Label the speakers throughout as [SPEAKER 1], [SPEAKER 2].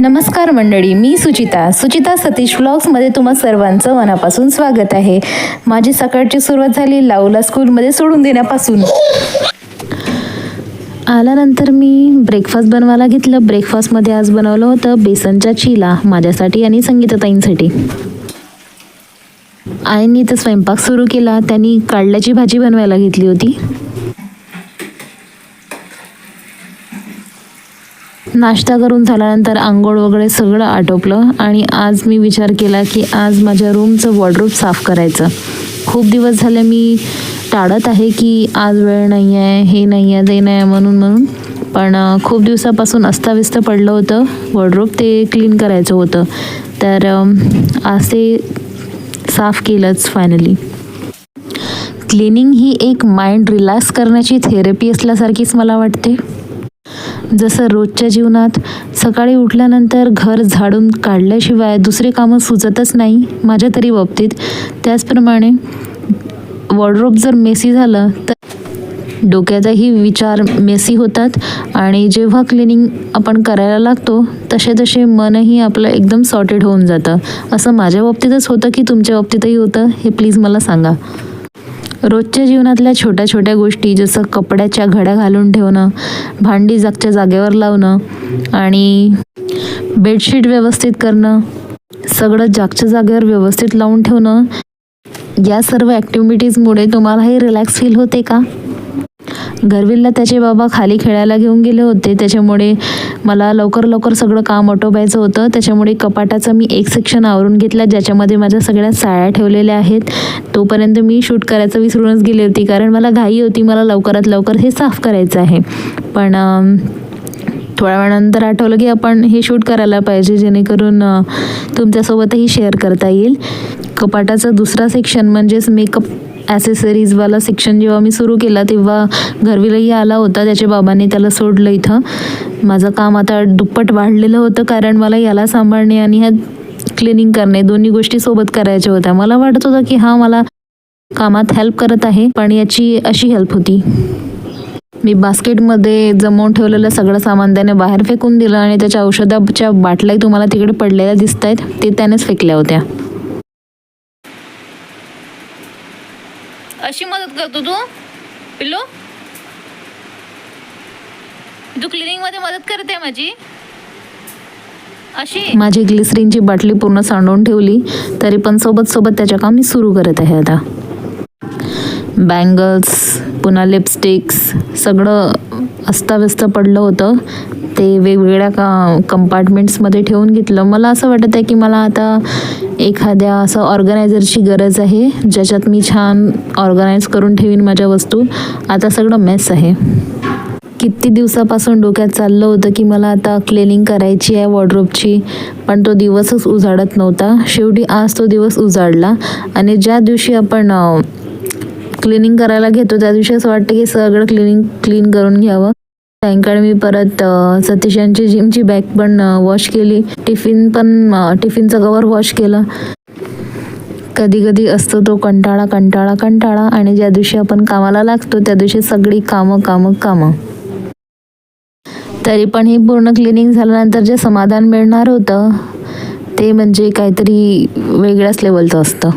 [SPEAKER 1] नमस्कार मंडळी, मी सुचिता सतीश व्लॉग्समध्ये तुम्हा सर्वांचं मनापासून स्वागत आहे. माझी सकाळची सुरुवात झाली लाऊला स्कूलमध्ये सोडून देण्यापासून. आल्यानंतर मी ब्रेकफास्ट बनवायला घेतलं. ब्रेकफास्टमध्ये आज बनवलं होतं बेसनच्या चिला माझ्यासाठी आणि संगीताताईंसाठी. आईंनी तर स्वयंपाक सुरू केला. त्यांनी कारल्याची भाजी बनवायला घेतली होती. नाश्ता करून झाल्यानंतर आंघोळ वगैरे सगळं आटोपलं आणि आज मी विचार केला की आज माझ्या रूमचं वॉर्डरोब साफ करायचं. खूप दिवस झाले मी टाळत आहे की आज वेळ नाही आहे, हे नाही आहे, ते नाही आहे म्हणून पण खूप दिवसापासून अस्ताव्यस्त पडलं होतं वॉर्डरोब, ते क्लीन करायचं होतं. तर आज ते साफ केलंच फायनली. क्लिनिंग ही एक माइंड रिलॅक्स करण्याची थेरपी असल्यासारखीच मला वाटते. जसं रोजच्या जीवनात सकाळी उठल्यानंतर घर झाडून काढल्याशिवाय दुसरे कामं सुचतच नाही माझ्या तरी बाबतीत, त्याचप्रमाणे वॉर्डरोब जर मेसी झालं तर डोक्यातही विचार मेसी होतात आणि जेव्हा क्लिनिंग आपण करायला लागतो तसे मनही आपलं एकदम सॉर्टेड होऊन जातं. असं माझ्या बाबतीतच होतं की तुमच्या बाबतीतही होतं हे प्लीज मला सांगा. रोजच्या जीवनातल्या छोट्या छोट्या गोष्टी जसं कपड्याच्या घड्या घालून ठेवणं, भांडी जागच्या जागेवर लावणं आणि बेडशीट व्यवस्थित करणं, सगळं जागच्या जागेवर व्यवस्थित लावून ठेवणं, या सर्व ॲक्टिव्हिटीजमुळे तुम्हालाही रिलॅक्स फील होते का? घरविलला त्याचे बाबा खाली खेळायला घेऊन गेले होते, त्याच्यामुळे मला लवकर सगळं काम आटोपायचं होतं. त्याच्यामुळे कपाटाचं मी एक सेक्शन आवरून घेतला ज्याच्यामध्ये माझ्या सगळ्या साड्या ठेवलेल्या आहेत. तोपर्यंत मी शूट करायचं विसरूनच गेली होती कारण मला घाई होती, मला लवकरात लवकर हे साफ करायचं आहे. पण थोड्या वेळानंतर आठवलं की आपण हे शूट करायला पाहिजे जेणेकरून तुमच्यासोबतही शेअर करता येईल. कपाटाचं दुसरा सेक्शन म्हणजेच मेकअप ॲसेसरीजवाला सेक्शन जेव्हा मी सुरू केला तेव्हा घरविलही आला होता. त्याच्या बाबांनी त्याला सोडलं इथं. माझं काम आता दुप्पट वाढलेलं होतं कारण मला याला सांभाळणे आणि ह्या क्लिनिंग करणे दोन्ही गोष्टी सोबत करायच्या होत्या. मला वाटत होतं की हा मला कामात हेल्प करत आहे, पण याची अशी हेल्प होती. मी बास्केटमध्ये जमवून ठेवलेलं सगळं सामान त्याने बाहेर फेकून दिलं आणि त्याच्या औषधाच्या बाटल्याही तुम्हाला तिकडे पडलेल्या दिसत आहेत, ते त्यानेच फेकल्या होत्या.
[SPEAKER 2] अशी मदत करतो तू पिल्लू? तू क्लिनिंग मध्ये मदत करते माझी अशी?
[SPEAKER 1] माझी ग्लिसरीनची बाटली पूर्ण सांडून ठेवली तरी पण सोबत त्याच्या काम मी सुरू करत आहे. आता बँगल्स पुन्हा लिपस्टिक्स सगळं अस्ताव्यस्त पडलं होतं, ते वेगवेगळ्या कंपार्टमेंट्समध्ये ठेवून घेतलं. मला असं वाटत आहे की मला आता एखाद्या असं ऑर्गनायझरची गरज आहे ज्याच्यात मी छान ऑर्गनाईज करून ठेवीन माझ्या वस्तू. आता सगळं मेस आहे. किती दिवसापासून डोक्यात चाललं होतं की मला आता क्लिनिंग करायची आहे वॉर्डरोबची, पण तो दिवसच उजाडत नव्हता. शेवटी आज तो दिवस उजाडला आणि ज्या दिवशी आपण क्लिनिंग करायला घेतो त्या दिवशी असं वाटतं की सगळं क्लीन करून घ्यावं. सायंकाळी मी परत सतीश यांची जिमची बॅग पण वॉश केली, टिफिनचं कवर वॉश केलं. कधी असतो तो कंटाळा आणि ज्या दिवशी आपण कामाला लागतो त्या दिवशी सगळी कामं. तरी पण ही पूर्ण क्लिनिंग झाल्यानंतर जे समाधान मिळणार होतं ते म्हणजे काहीतरी वेगळ्याच लेवलचं असतं.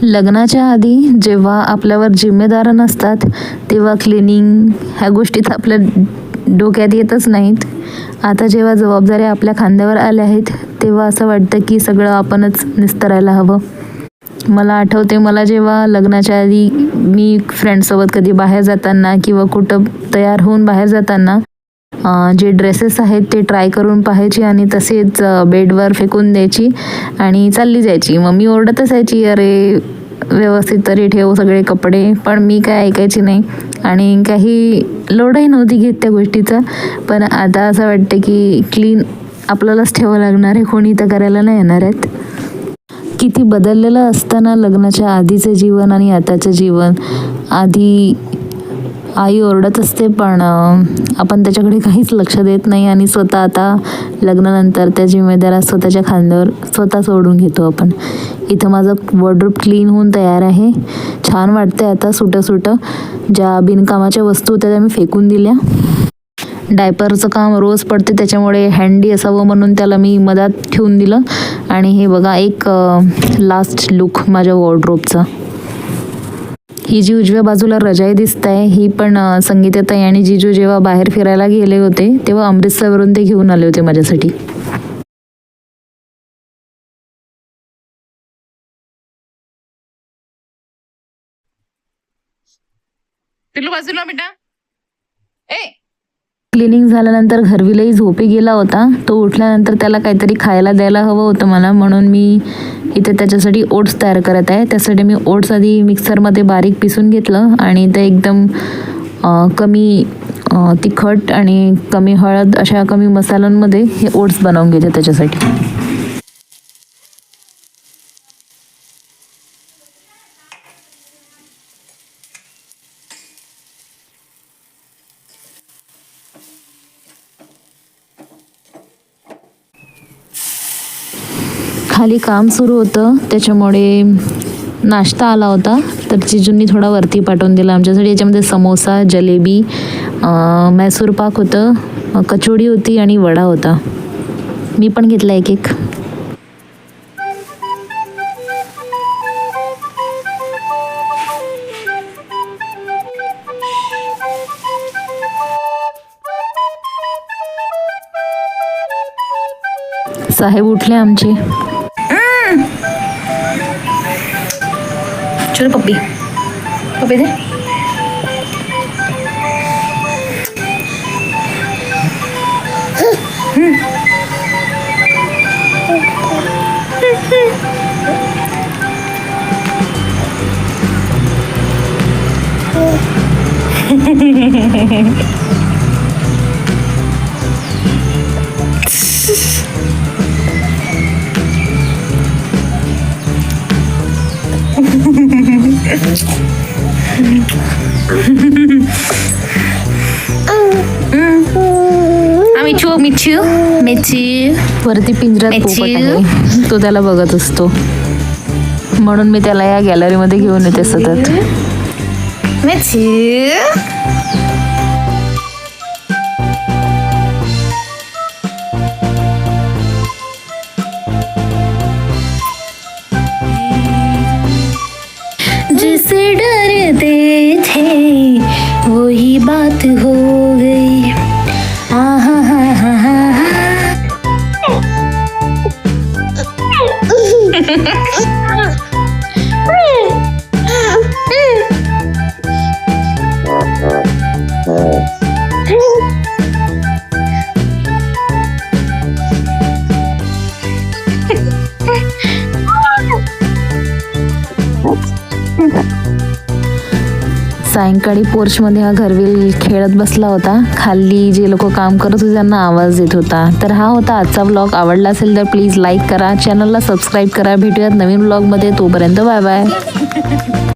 [SPEAKER 1] लग्नाच्या आधी जेव्हा आपल्यावर जिम्मेदाऱ्या नसतात तेव्हा क्लिनिंग ह्या गोष्टीत आपल्या डोक्यात येतच नाहीत. आता जेव्हा जबाबदाऱ्या आपल्या खांद्यावर आल्या आहेत तेव्हा असं वाटतं की सगळं आपणच निस्तरायला हवं. मला आठवते, मला जेव्हा लग्नाच्या आधी मी फ्रेंड्ससोबत कधी बाहेर जाताना किंवा कुठं तयार होऊन बाहेर जाताना जे ड्रेसेस आहेत ते ट्राय करून पाहायची आणि तसेच बेडवर फेकून द्यायची आणि चालली जायची. मम्मी ओरडत असायची, अरे व्यवस्थित तरी ठेव सगळे कपडे, पण मी काय ऐकायची नाही आणि काही लोडही नव्हती घेत त्या गोष्टीचा. पण आता असं वाटतं की क्लीन आपल्यालाच ठेवावं लागणार आहे, कोणी तर करायला नाही येणार आहेत. किती बदललेलं असताना लग्नाच्या आधीचं जीवन आणि आताचं जीवन. आधी आई ओरडत असते पण आपण त्याच्याकडे काहीच लक्ष देत नाही आणि स्वतः आता लग्नानंतर त्या जिम्मेदाऱ्या स्वतःच्या खांद्यावर स्वतः सोडून घेतो आपण. इथं माझं वॉर्डरोब क्लीन होऊन तयार आहे. छान वाटतंय आता सुटं. ज्या बिनकामाच्या वस्तू होत्या त्या मी फेकून दिल्या डायपरचं काम रोज पडते, त्याच्यामुळे हँडी असावं म्हणून त्याला मी मधात ठेवून दिलं. आणि हे बघा एक लास्ट लुक माझ्या वॉर्डरोबचा. ही जी उजव्या बाजूला रजाई दिसत आहे ही पण संगीताताई आणि जिजू जेव्हा बाहेर फिरायला गेले होते तेव्हा अमृतसरवरून ते घेऊन आले होते माझ्यासाठी.
[SPEAKER 2] पिल्लू बाजूला बेटा. ए
[SPEAKER 1] क्लिनिंग झाल्यानंतर घरविलही झोपी गेला होता. तो उठल्यानंतर त्याला काहीतरी खायला द्यायला हवं होतं मला, म्हणून मी इथे त्याच्यासाठी ओट्स तयार करत आहे. त्यासाठी मी ओट्स आधी मिक्सरमध्ये बारीक पिसून घेतलं आणि ते एकदम कमी तिखट आणि कमी हळद अशा कमी मसाल्यांमध्ये हे ओट्स बनवून घेते त्याच्यासाठी. खाली काम सुरू होतं त्याच्यामुळे नाश्ता आला होता, तर जिजूंनी थोडा वरती पाठवून दिला आमच्यासाठी. याच्यामध्ये समोसा, जलेबी, मैसूर पाक होतं, कचोडी होती आणि वडा होता. मी पण घेतला एक एक. साहेब उठले आमचे.
[SPEAKER 2] चलो पप्पी पप्पी दे. मिठू मिठू मिठू
[SPEAKER 1] वरती पिंजऱ्यात पोपट आहे, तो त्याला बघत असतो, म्हणून मी त्याला या गॅलरीमध्ये घेऊन येते सतत.
[SPEAKER 2] मिठू. जिसे डरते थे वही बात हो गई. आहा हा हा हा हा.
[SPEAKER 1] सायंकाळी पोर्चमध्ये हा घरवेल खेळत बसला होता. खाली जे लोक काम करत होते त्यांना आवाज येत होता. तर हा होता आजचा व्लॉग. आवडला असेल तर प्लीज लाईक करा, चॅनलला सबस्क्राईब करा. भेटूयात नवीन व्लॉगमध्ये. तोपर्यंत बाय बाय.